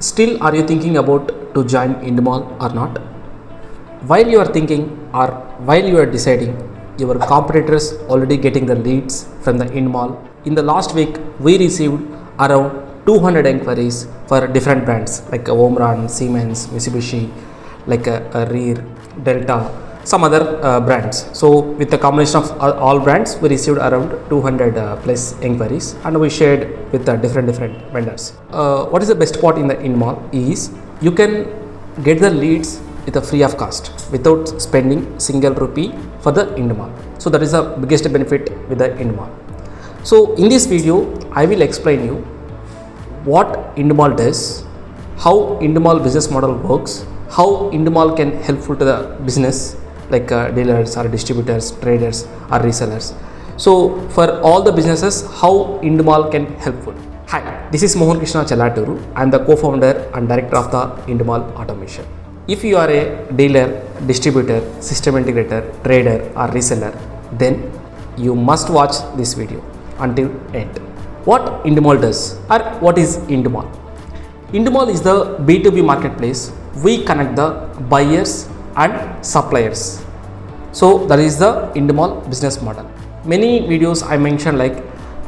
Still, are you thinking about to join IndMALL or not? While you are thinking or while you are deciding, your competitors already getting the leads from the IndMALL. In the last week, we received around 200 inquiries for different brands like Omron, Siemens, Mitsubishi, like a Rear, Delta, some other brands. So with the combination of all brands, we received around 200 plus inquiries, and we shared with different vendors. What is the best part in the IndMALL is you can get the leads with a free of cost without spending single rupee for the IndMALL. So that is the biggest benefit with the IndMALL. So in this video, I will explain you what IndMALL does, how IndMALL business model works, how IndMALL can helpful to the business like dealers or distributors, traders or resellers. So for all the businesses, how IndMALL can helpful. Hi, this is Mohan Krishna Chellaturu. I am the co-founder and director of the IndMALL Automation. If you are a dealer, distributor, system integrator, trader or reseller, then you must watch this video until end. What IndMALL does or what is IndMALL? IndMALL is the B2B marketplace. We connect the buyers and suppliers. So that is the IndMALL business model. Many videos I mentioned like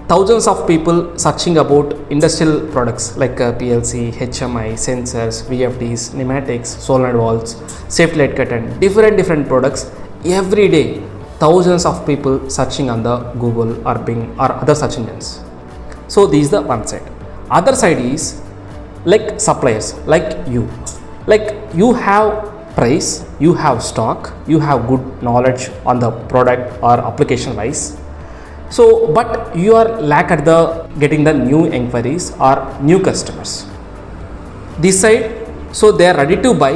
thousands of people searching about industrial products like PLC, HMI, sensors, VFDs, pneumatics, solenoid valves, safety light curtain, different products. Every day thousands of people searching on the Google or Bing or other search engines. So this is the one side. Other side is like suppliers like you. Like you have price, you have stock, you have good knowledge on the product or application wise. So but you are lack at the getting the new inquiries or new customers. This side, so they are ready to buy,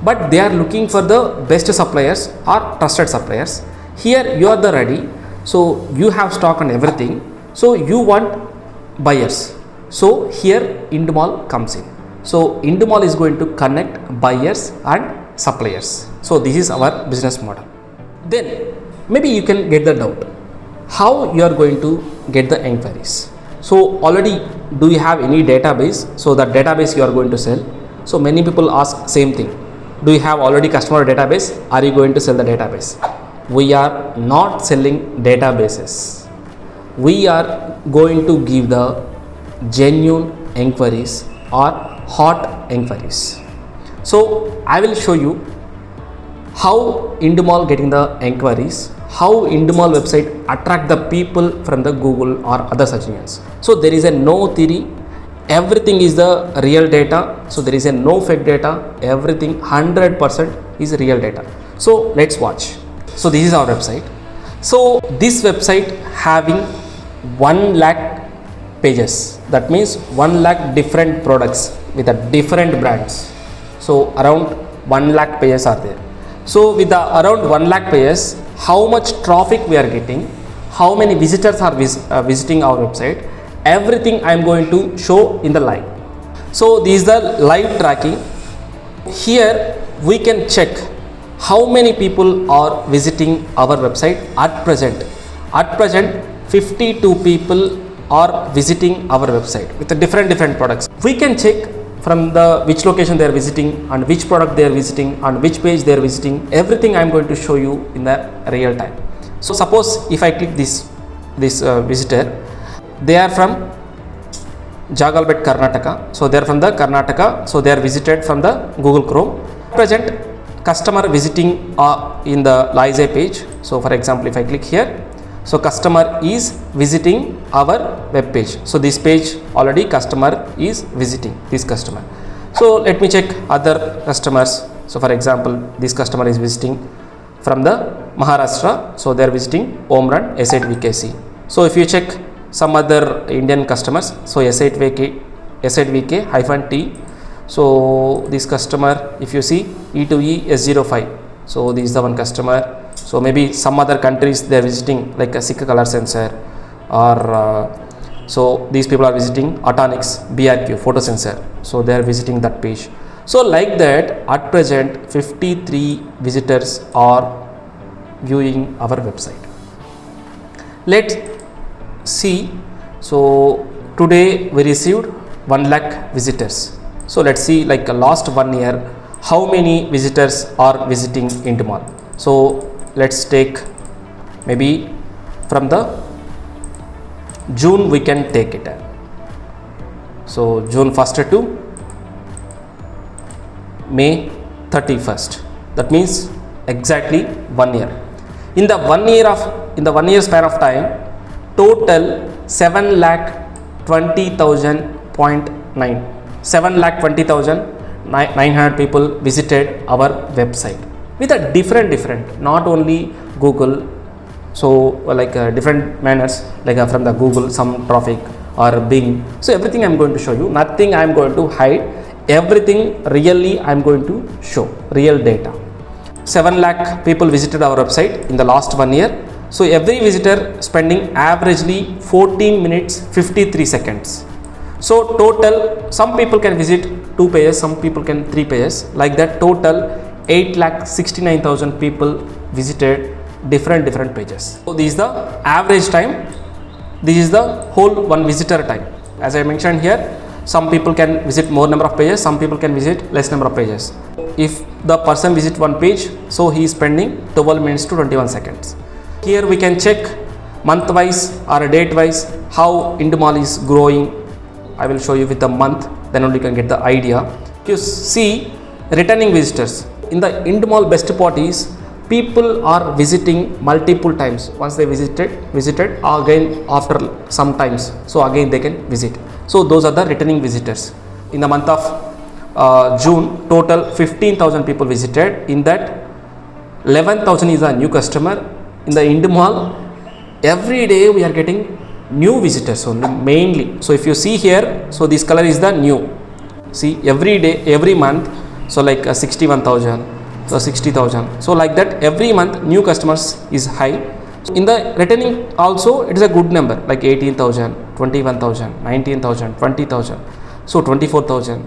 but they are looking for the best suppliers or trusted suppliers. Here you are the ready, so you have stock and everything, so you want buyers. So here IndMALL comes in. So IndMALL is going to connect buyers and suppliers. So this is our business model. Then maybe you can get the doubt, how you are going to get the inquiries. So already do you have any database? So that database you are going to sell. So many people ask same thing, do you have already customer database? Are you going to sell the database? We are not selling databases. We are going to give the genuine inquiries or hot inquiries. So I will show you how IndMALL getting the inquiries, how IndMALL website attract the people from the Google or other search engines. So there is a no theory, everything is the real data. So there is a no fake data, everything 100% is real data. So let's watch. So this is our website. So this website having 1 lakh pages. That means 1 lakh different products with a different brands. So around 1 lakh pages are there. So with the around 1 lakh pages, how much traffic we are getting, how many visitors are visiting our website, everything I am going to show in the live. So this is the live tracking. Here we can check how many people are visiting our website at present. At present 52 people are visiting our website with the different products. We can check from the which location they are visiting and which product they are visiting and which page they are visiting. Everything I am going to show you in the real time. So suppose if I click this visitor, they are from Jagalbet, Karnataka. So they are from the Karnataka. So they are visited from the Google Chrome. Present customer visiting in the Liza page. So for example, if I click here, so customer is visiting our web page. So this page already customer is visiting this customer. So let me check other customers. So for example, this customer is visiting from the Maharashtra. So they are visiting Omron S8VKC. So if you check some other Indian customers, so S8VK-T. So this customer, if you see E2E S05. So this is the one customer. So maybe some other countries they are visiting like a Sikh color sensor or so these people are visiting Atonics BRQ photo sensor. So they are visiting that page. So like that at present 53 visitors are viewing our website. Let's see. So today we received 1 lakh visitors. So let's see like last 1 year how many visitors are visiting IndMALL. So let's take maybe from the June we can take it. So June 1st to May 31st. That means exactly 1 year. In the 1 year span of time, total 7,20,900 people visited our website with a different, not only Google. So like different manners, like from the Google, some traffic or Bing. So everything I'm going to show you. Nothing I'm going to hide. Everything really I'm going to show real data. 7 lakh people visited our website in the last 1 year. So every visitor spending averagely 14 minutes 53 seconds. So total, some people can visit 2 pages, some people can 3 pages. Like that, total 8,69,000 people visited different pages. So this is the average time. This is the whole one visitor time. As I mentioned here, some people can visit more number of pages, some people can visit less number of pages. If the person visit one page, so he is spending 12 minutes to 21 seconds. Here we can check month wise or date wise how IndMALL is growing. I will show you with the month, then only you can get the idea. You see returning visitors. In the IndMALL best part is people are visiting multiple times. Once they visited again after some times, so again they can visit. So those are the returning visitors. In the month of June, total 15,000 people visited. In that, 11,000 is a new customer. In the IndMALL, every day we are getting new visitors only, mainly. So if you see here, so this color is the new. See, every day, every month, so like 61,000, so 60,000. So like that, every month new customers is high. So in the returning also, it is a good number, like 18,000, 21,000, 19,000, 20,000. So 24,000.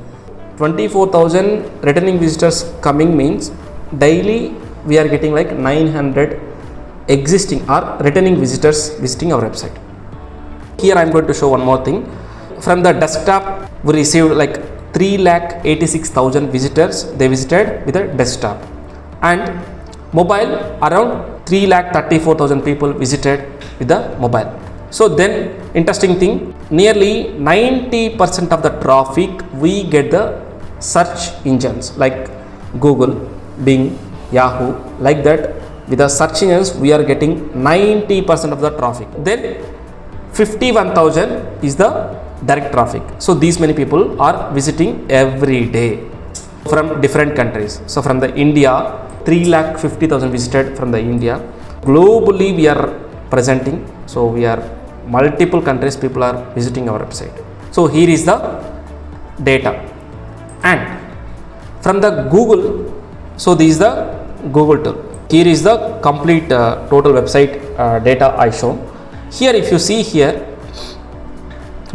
24,000 returning visitors coming means daily we are getting like 900 existing or returning visitors visiting our website. Here I am going to show one more thing. From the desktop, we received like 3,86,000 visitors. They visited with a desktop, and mobile around 3,34,000 people visited with the mobile. So then, interesting thing, nearly 90% of the traffic we get the search engines like Google, Bing, Yahoo, like that. With the search engines, we are getting 90% of the traffic. Then 51,000 is the direct traffic. So these many people are visiting every day from different countries. So from the India, 3,50,000 visited from the India. Globally we are presenting. So we are multiple countries people are visiting our website. So here is the data. And from the Google, so this is the Google tool. Here is the complete total website data I shown. Here if you see here,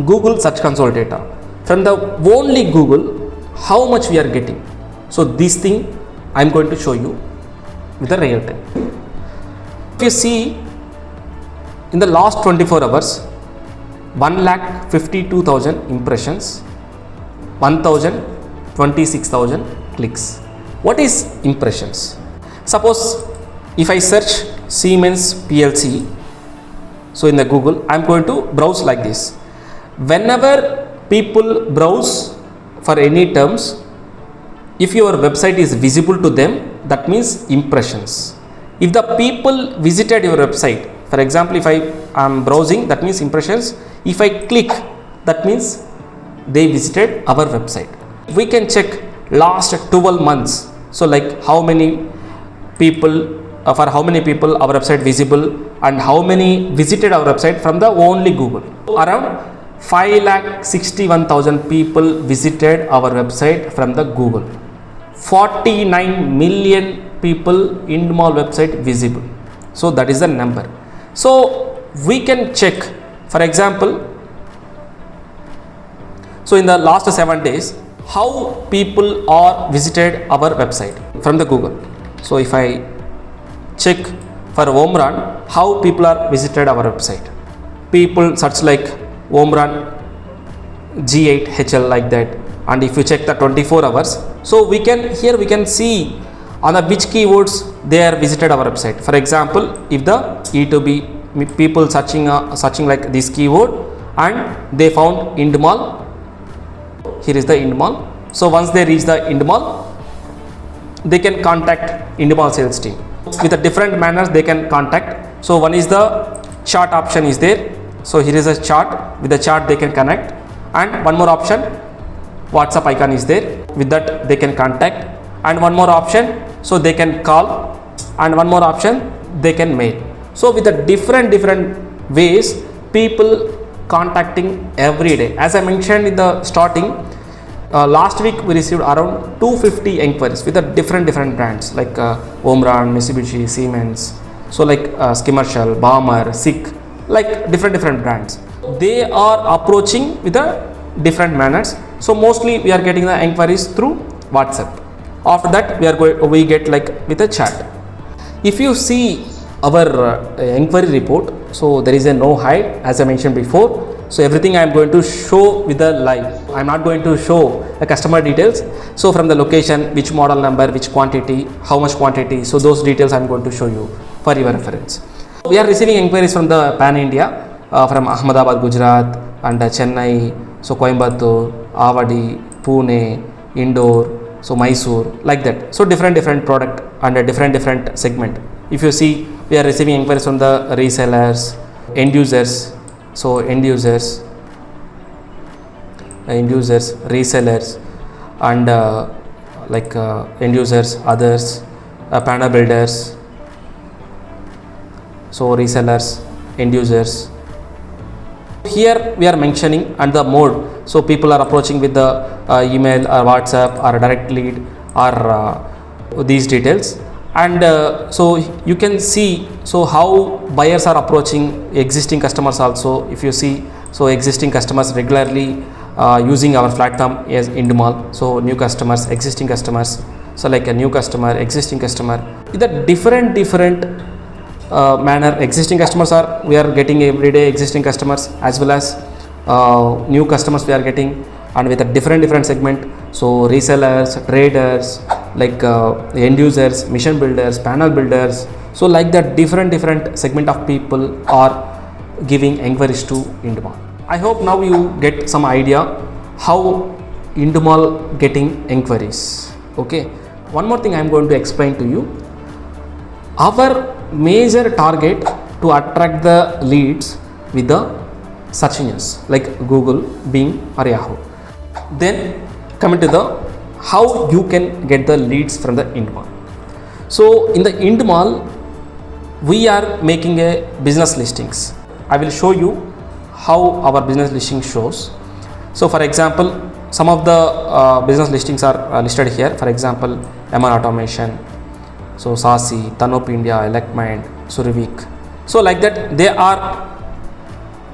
Google Search Console data. From the only Google, how much we are getting. So this thing I am going to show you with the real time. If you see in the last 24 hours, 1,52,000 impressions, 1,26,000 clicks. What is impressions? Suppose if I search Siemens PLC, so in the Google, I am going to browse like this. Whenever people browse for any terms, if your website is visible to them, that means impressions. If the people visited your website, for example, if I am browsing, that means impressions. If I click, that means they visited our website. We can check last 12 months. So like how many people, for how many people our website visible and how many visited our website from the only Google. Around 5,61,000 people visited our website from the Google. 49 million people IndMALL website visible. So that is the number. So we can check, for example, so in the last 7 days, how people are visited our website from the Google. So if I check for home run, how people are visited our website. People search like home run G8HL like that, and if you check the 24 hours, so we can see on the which keywords they are visited our website. For example, if the E2B people searching like this keyword and they found IndMALL, here is the IndMALL. So once they reach the IndMALL, they can contact IndMALL sales team with a different manners. They can contact. So one is the chat option is there. So here is a chat. With the chat they can connect, and one more option, WhatsApp icon is there. With that they can contact, and one more option, so they can call, and one more option, they can mail. So with the different ways people contacting every day. As I mentioned in the starting, last week we received around 250 inquiries with the different brands like Omron, Mitsubishi, Siemens, so like Skimmershell, Balmer, SICK, like different brands. They are approaching with a different manners. So mostly we are getting the inquiries through WhatsApp. After that we get like with a chat. If you see our inquiry report, so there is a no hide, as I mentioned before. So everything I am going to show with the live. I am not going to show the customer details. So from the location, which model number, which quantity, how much quantity, so those details I am going to show you for your reference. We are receiving inquiries from the pan India, from Ahmedabad, Gujarat, and Chennai, so Coimbatore, Avadi, Pune, Indore, so Mysore, like that. So different product and a different segment. If you see, we are receiving inquiries from the resellers, end users, resellers, and like end users, others, panel builders, so resellers, end users. Here we are mentioning and the mode. So people are approaching with the email or WhatsApp or direct lead or these details. And so you can see so how buyers are approaching existing customers also. If you see, so existing customers regularly using our platform as IndMALL. So new customers, existing customers, so like a new customer, existing customer, with a different manner. Existing customers are, we are getting everyday existing customers, as well as new customers we are getting, and with a different segment. So resellers, traders, like end users, mission builders, panel builders, so like that different segment of people are giving inquiries to IndMALL. I hope now you get some idea how IndMALL getting inquiries. Okay, one more thing I am going to explain to you. Our major target to attract the leads with the search engines like Google, Bing or Yahoo. Then coming to the how you can get the leads from the IndMALL. So in the IndMALL we are making a business listings. I will show you how our business listing shows. So for example, some of the business listings are listed here. For example, MR Automation, so Sasi, Tanop India, Electmind, Survik. So like that they are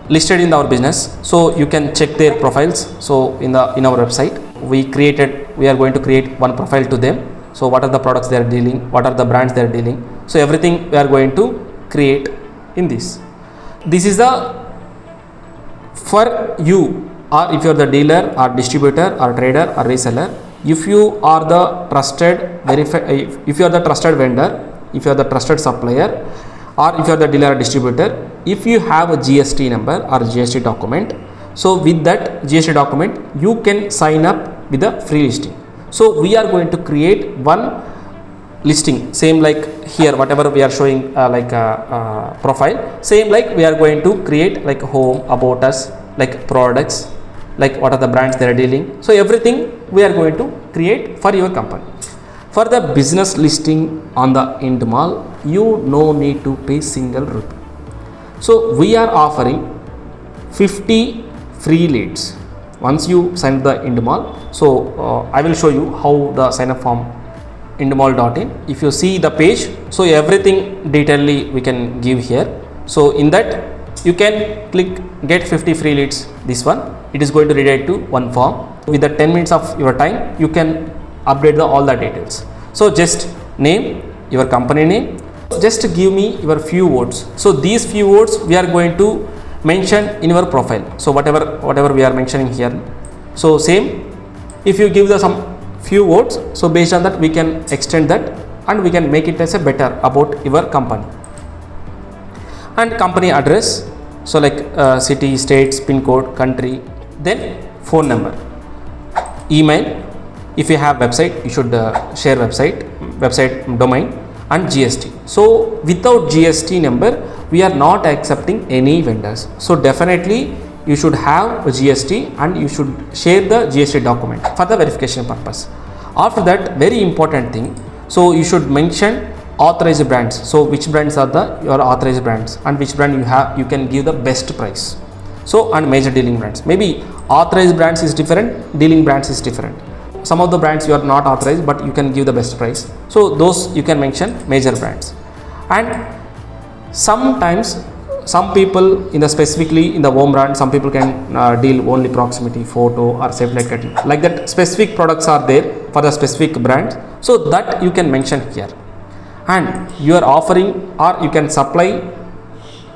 listed in our business. So you can check their profiles. So in our website we are going to create one profile to them. So what are the products they are dealing, what are the brands they are dealing, so everything we are going to create in this. This is the for you, or if you are the dealer or distributor or trader or reseller, if you are the trusted if you are the trusted vendor, if you are the trusted supplier, or if you are the dealer or distributor, if you have a GST number or GST document, so with that GST document you can sign up with a free listing. So we are going to create one listing, same like here whatever we are showing like a profile, same like we are going to create like home, about us, like products, like what are the brands they are dealing. So everything we are going to create for your company. For the business listing on the IndMALL, you no need to pay single rupee. So we are offering 50 free leads once you sign the IndMALL. So I will show you how the sign up form indmall.in. If you see the page, so everything detailedly we can give here. So in that you can click get 50 free leads. This one, it is going to redirect to one form. With the 10 minutes of your time, you can update all the details. So just name, your company name, just give me your few words. So these few words we are going to mention in your profile. So whatever we are mentioning here, so same if you give the some few votes, so based on that we can extend that and we can make it as a better about your company. And company address, so like city, states, pin code, country, then phone number, email. If you have website, you should share website domain, and GST. So without GST number we are not accepting any vendors. So definitely you should have a GST and you should share the GST document for the verification purpose. After that, very important thing, so you should mention authorized brands. So which brands are your authorized brands and which brand you can give the best price. So and major dealing brands, maybe authorized brands is different, dealing brands is different. Some of the brands you are not authorized but you can give the best price, so those you can mention major brands. And sometimes some people in the specifically in the home brand, some people can deal only proximity, photo or safe like that. Specific products are there for the specific brand, so that you can mention here. And you are offering, or you can supply,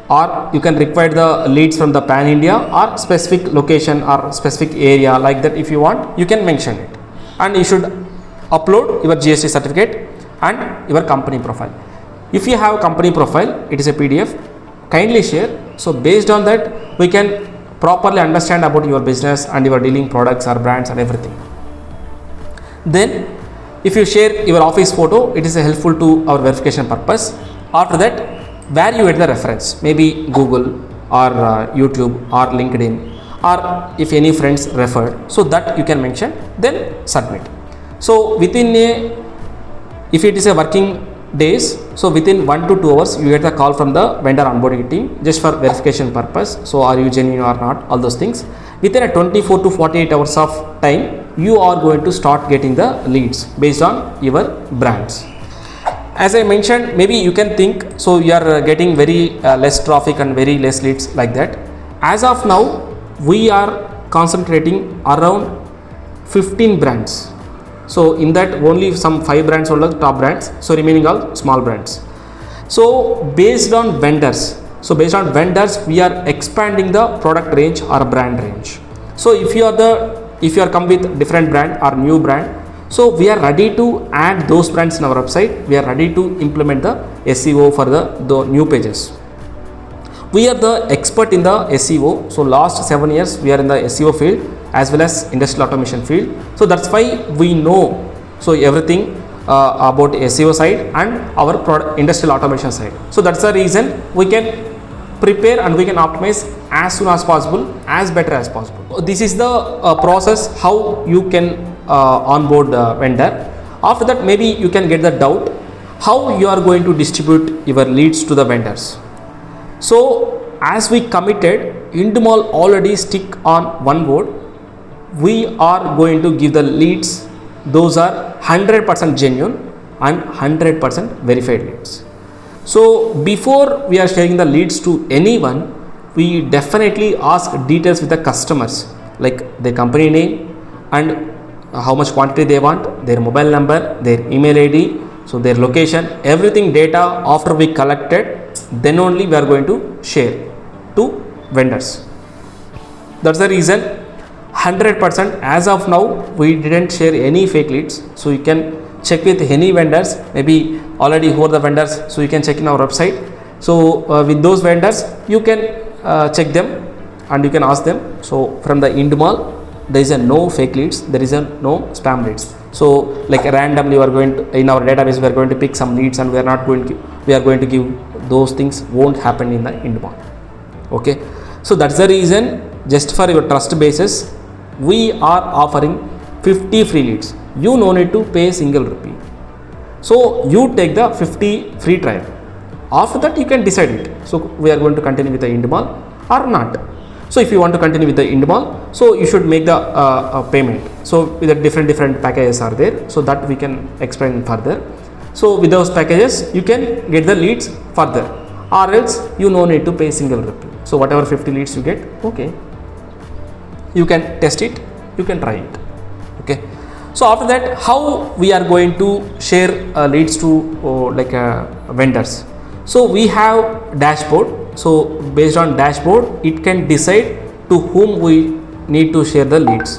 or you can require the leads from the pan India or specific location or specific area, like that. If you want, you can mention it. And you should upload your GST certificate and your company profile. If you have company profile, it is a PDF, kindly share. So based on that we can properly understand about your business and your dealing products or brands and everything. Then if you share your office photo, it is helpful to our verification purpose. After that, where you get the reference, maybe Google or YouTube or LinkedIn, or if any friends referred, so that you can mention, then submit. So within if it is a working days, so within 1 to 2 hours you get the call from the vendor onboarding team just for verification purpose. So are you genuine or not, all those things. Within a 24 to 48 hours of time, you are going to start getting the leads based on your brands. As I mentioned, maybe you can think, so you are getting very less traffic and very less leads like that. As of now, we are concentrating around 15 brands. So in that only some 5 brands are top brands, so remaining all small brands. So based on vendors, we are expanding the product range or brand range. So if you are come with different brand or new brand, so we are ready to add those brands in our website. We are ready to implement the SEO for the new pages. We are the expert in the SEO. So last 7 years we are in the SEO field as well as industrial automation field. So that's why we know so everything about SEO side and our product industrial automation side. So that's the reason we can prepare and we can optimize as soon as possible, as better as possible. This is the process how you can onboard the vendor. After that, maybe you can get the doubt how you are going to distribute your leads to the vendors. So as we committed, IndMALL already stick on one word. We are going to give the leads, those are 100% genuine and 100% verified leads. So before we are sharing the leads to anyone, we definitely ask details with the customers, like their company name and how much quantity they want, their mobile number, their email ID, so their location, everything data after we collected, then only we are going to share to vendors. That's the reason 100% as of now we didn't share any fake leads. So you can check with any vendors, maybe already who are the vendors, so you can check in our website. So with those vendors you can check them and you can ask them. So from the IndMALL there is a no fake leads, there is a no spam leads. So like randomly we are going to, in our database we are going to pick some leads and we are going to give those things, won't happen in the IndMALL. Okay, so that's the reason, just for your trust basis we are offering 50 free leads. You no need to pay a single rupee. So you take the 50 free trial. After that you can decide it. So we are going to continue with the IndMALL or not. So if you want to continue with the IndMALL, so you should make the payment. So with the different packages are there, so that we can explain further. So with those packages you can get the leads further, or else you no need to pay single rupee. So whatever 50 leads you get, okay, you can test it, you can try it. Okay, so after that, how we are going to share leads to vendors. So we have dashboard. So based on dashboard it can decide to whom we need to share the leads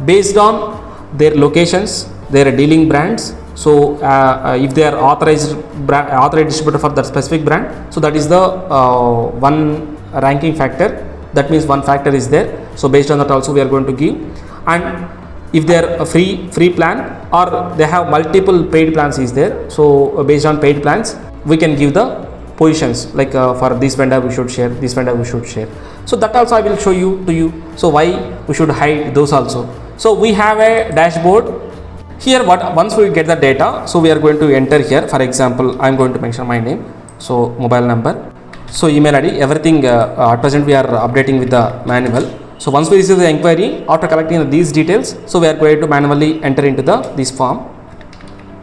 based on their locations, their dealing brands. So if they are authorized distributor for that specific brand, so that is the one ranking factor. That means one factor is there. So based on that also we are going to give. And if they are a free plan or they have multiple paid plans is there, so based on paid plans we can give the positions, like for this vendor we should share, this vendor we should share. So that also I will show you to you. So why we should hide those also. So we have a dashboard here. Once we get the data, so we are going to enter here. For example, I am going to mention my name, so mobile number, so email ID, everything at present we are updating with the manual. So once we receive the inquiry, after collecting these details, so we are going to manually enter into this form.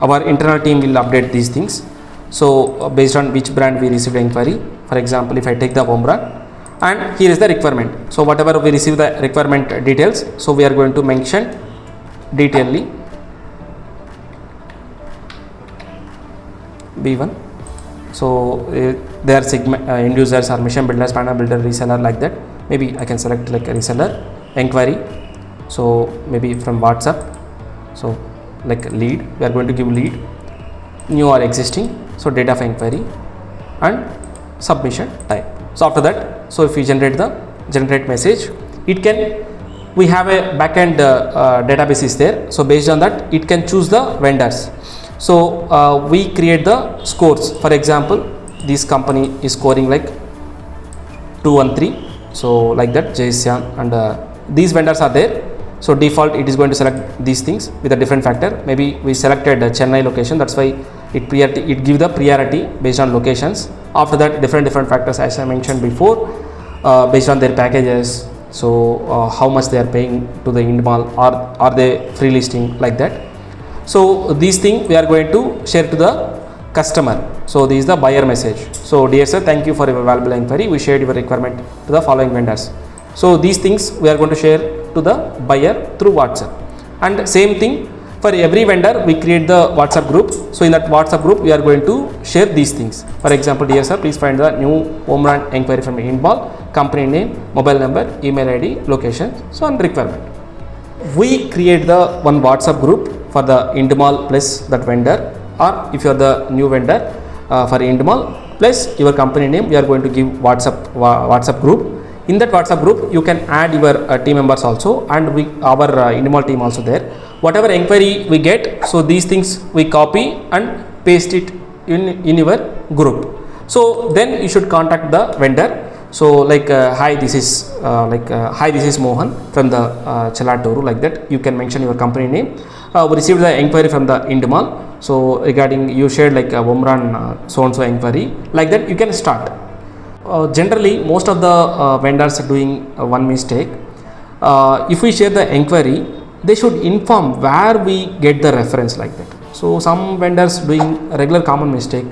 Our internal team will update these things. So based on which brand we received the inquiry, for example, if I take the home brand, and here is the requirement. So whatever we receive the requirement details, so we are going to mention detailedly B1. So they are end users or mission builders, panel builder, reseller, like that. Maybe I can select like a reseller inquiry. So maybe from WhatsApp. So like lead, we are going to give lead, new or existing. So date of inquiry and submission type. So after that, so if we generate message, it can, we have a backend database is there. So based on that, it can choose the vendors. So we create the scores. For example, this company is scoring like 213. So like that, JSON, and these vendors are there. So default it is going to select these things with a different factor. Maybe we selected Chennai location, that's why it give the priority based on locations. After that, different factors as I mentioned before, based on their packages. So how much they are paying to the IndMALL, or are they free listing, like that. So these things we are going to share to the customer. So this is the buyer message. So dear sir, thank you for your valuable inquiry. We shared your requirement to the following vendors. So these things we are going to share to the buyer through WhatsApp. And same thing for every vendor, we create the WhatsApp group. So in that WhatsApp group, we are going to share these things. For example, dear sir, please find the new home brand inquiry from IndMALL, company name, mobile number, email ID, location, so and requirement. We create the one WhatsApp group for the IndMALL plus that vendor, or if you are the new vendor for IndMALL plus your company name, we are going to give WhatsApp group. In that WhatsApp group, you can add your team members also, and our IndMALL team also there. Whatever inquiry we get, so these things we copy and paste it in your group. So then you should contact the vendor. So like hi, this is Mohan from the Chelaturu, like that. You can mention your company name. We received the inquiry from the IndMALL. So regarding you shared like Omran so and so inquiry, like that you can start. Generally, most of the vendors are doing one mistake. If we share the inquiry, they should inform where we get the reference, like that. So some vendors doing a regular common mistake.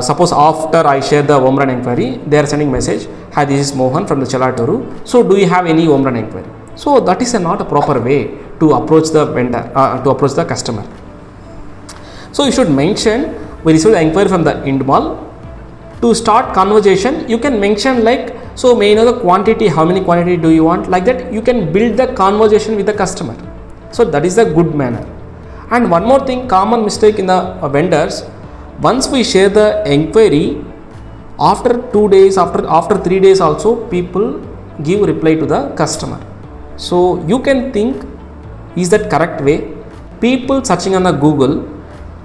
Suppose after I share the Omran inquiry, they are sending message, hi, this is Mohan from the Chelaturu. So do you have any Omran inquiry? So that is not a proper way to approach the vendor, to approach the customer. So you should mention, we received the inquiry from the IndMALL. To start conversation, you can mention like, so may you know the quantity, how many quantity do you want, like that. You can build the conversation with the customer. So that is a good manner. And one more thing, common mistake in the vendors, once we share the inquiry, after 2 days, after 3 days also, people give reply to the customer. So you can think, is that correct way? People searching on the Google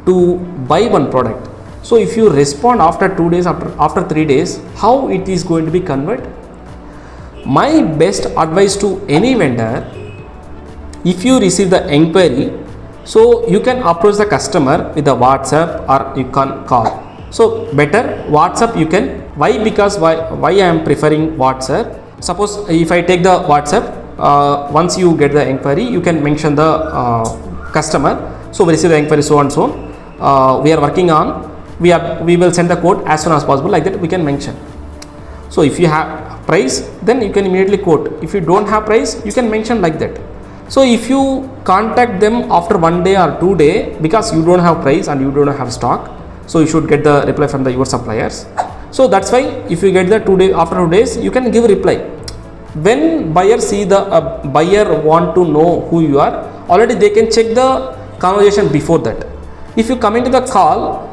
to buy one product. So if you respond after 2 days, after 3 days, how it is going to be converted? My best advice to any vendor, if you receive the inquiry, so you can approach the customer with the WhatsApp or you can call. So better WhatsApp you can. Why? Because why I am preferring WhatsApp. Suppose if I take the WhatsApp, once you get the inquiry, you can mention the customer. So we receive the inquiry so and so. We are working on. We will send the quote as soon as possible, like that we can mention. So if you have price, then you can immediately quote. If you don't have price, you can mention like that. So if you contact them after 1 day or 2 days, because you don't have price and you don't have stock, so you should get the reply from your suppliers. So that's why if you get the 2 days, after 2 days, you can give reply. When buyer see the buyer want to know who you are, already they can check the conversation before that. If you come into the call,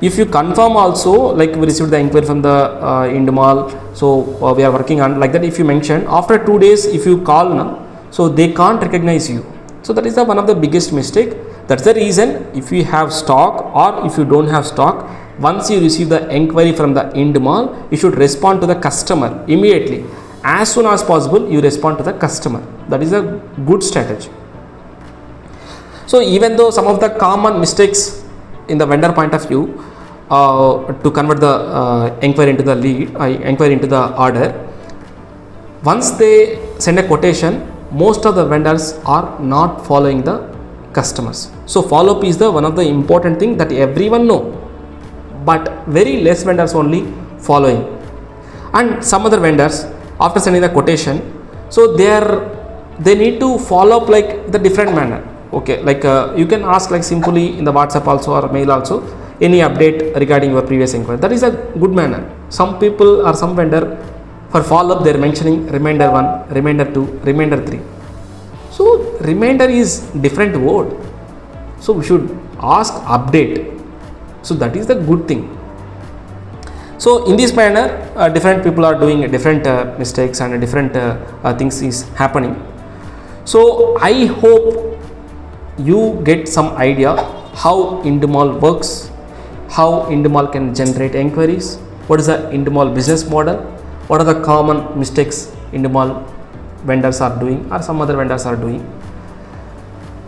if you confirm also, like we received the inquiry from the IndMALL, so we are working on like that. If you mention after 2 days, if you call now, so they can't recognize you. So that is the one of the biggest mistake. That's the reason, if you have stock or if you don't have stock, once you receive the inquiry from the IndMALL, you should respond to the customer immediately. As soon as possible, you respond to the customer. That is a good strategy. So even though some of the common mistakes in the vendor point of view, to convert the inquiry into the lead, inquiry into the order, once they send a quotation, most of the vendors are not following the customers. So follow up is the one of the important thing that everyone know, but very less vendors only following. And some other vendors, after sending the quotation, so they need to follow up like the different manner. Okay, like you can ask like simply in the WhatsApp also or mail also, any update regarding your previous inquiry. That is a good manner. Some people or some vendor, for follow up they are mentioning reminder 1, reminder 2, reminder 3. So reminder is different word, so we should ask update. So that is the good thing. So in this manner, different people are doing different mistakes and different things is happening. So I hope you get some idea how IndMALL works, how IndMALL can generate inquiries, what is the IndMALL business model, what are the common mistakes IndMALL vendors are doing or some other vendors are doing.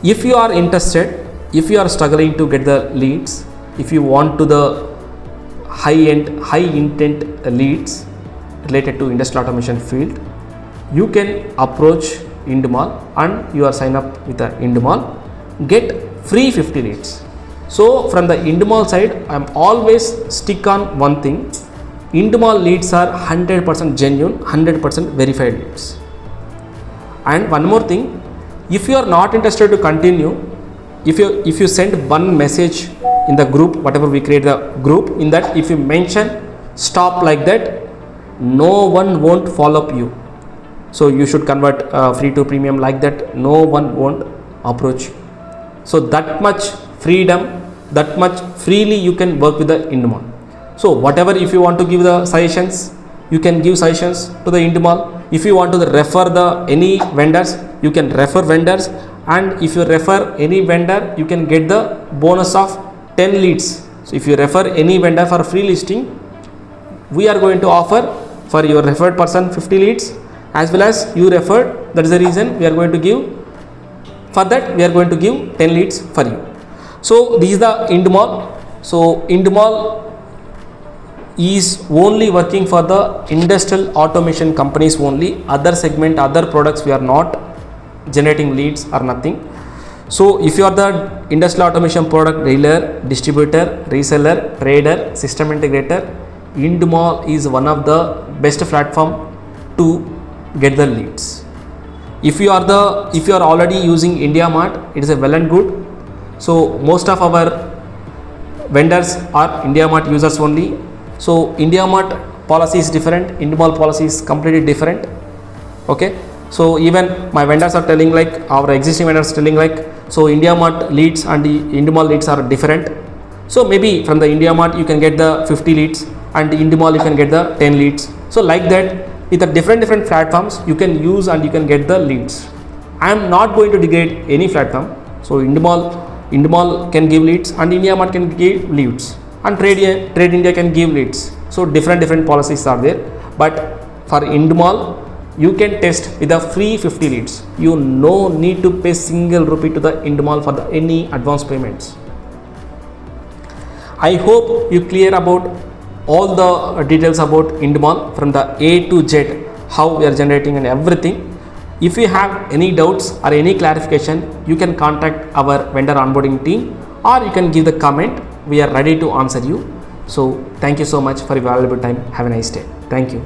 If you are interested, if you are struggling to get the leads, if you want to the high intent leads related to industrial automation field, you can approach IndMALL and you are sign up with the IndMALL, get free 50 leads. So from the IndMALL side, I am always stick on one thing: IndMALL leads are 100% genuine, 100% verified leads. And one more thing, if you are not interested to continue, if you send one message in the group, whatever we create the group, in that if you mention stop like that, no one won't follow up you. So you should convert free to premium like that, no one won't approach you. So that much freedom, that much freely you can work with the IndMALL. So whatever, if you want to give the suggestions, you can give suggestions to the IndMALL. If you want to refer the any vendors, you can refer vendors, and if you refer any vendor, you can get the bonus of 10 leads. So if you refer any vendor for free listing, we are going to offer for your referred person 50 leads, as well as you referred. That is the reason we are going to give, for that we are going to give 10 leads for you. So this is the IndMALL. So IndMALL is only working for the industrial automation companies only. Other segment, other products, we are not generating leads or nothing. So if you are the industrial automation product dealer, distributor, reseller, trader, system integrator, IndMALL is one of the best platform to get the leads. If you are already using IndiaMart, it is a well and good. So most of our vendors are IndiaMart users only. So IndiaMart policy is different, IndMALL policy is completely different. Okay, so even my vendors are telling, like our existing vendors telling, like, so IndiaMart leads and the IndMALL leads are different. So maybe from the IndiaMart you can get the 50 leads, and the IndMALL you can get the 10 leads. So like that, with the different platforms you can use and you can get the leads. I am not going to degrade any platform. So IndMALL can give leads, and IndiaMart can give leads, and Trade India can give leads. So different policies are there, but for IndMALL you can test with a free 50 leads. You no need to pay single rupee to the IndMALL for any advance payments. I hope you clear about all the details about IndMALL from the A to Z, how we are generating and everything. If you have any doubts or any clarification, you can contact our vendor onboarding team, or you can give the comment. We are ready to answer you. So thank you so much for your valuable time. Have a nice day. Thank you.